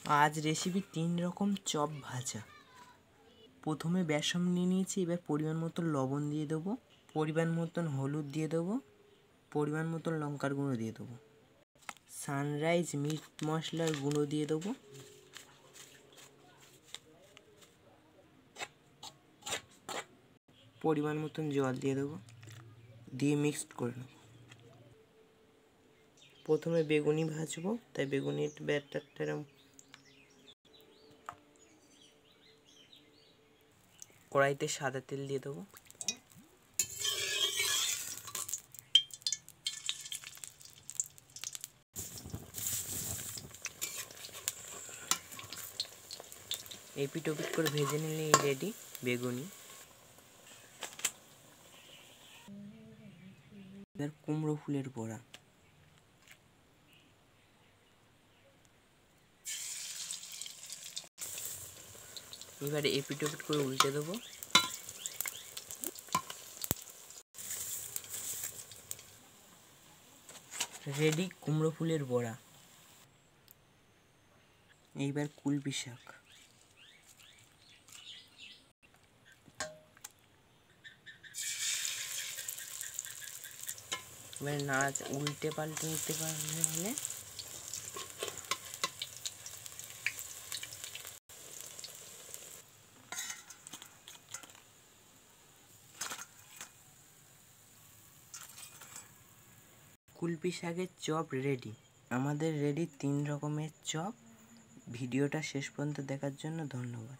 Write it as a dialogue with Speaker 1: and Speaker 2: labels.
Speaker 1: আজ রেসিপি 3 রকম চপ ভাজা। প্রথমে বেসন নিয়ে নিয়েছি, এবার পরিমাণ মতো লবণ দিয়ে দেবো, পরিমাণ মতন হলুদ দিয়ে দেবো, পরিমাণ মতন লঙ্কার গুঁড়ো দিয়ে দেবো, সানরাইজ মিট মশলার গুঁড়ো দিয়ে দেবো, পরিমাণ মতন জল দিয়ে দেবো, দিয়ে মিক্সড করে নেব। প্রথমে বেগুনি ভাজবো, তাই বেগুনির ব্যাটারটা কড়াইতে সাদা তেল দিয়ে দেবো, এপিট ওপিট করে ভেজে নিলেই রেডি বেগুনি। এবার কুমড়ো ফুলের বড়া, এবারে এপিট ওপিট করে উল্টে দেবো। রেডি কুমড়ো ফুলের বড়া। এইবার কুলপি শাক, এবার নাচ উল্টে পাল্টে নিতে পারলে হলে কুলপি শাকের চপ রেডি। আমাদের রেডি 3 রকমের চপ। ভিডিওটা শেষ পর্যন্ত দেখার জন্য ধন্যবাদ।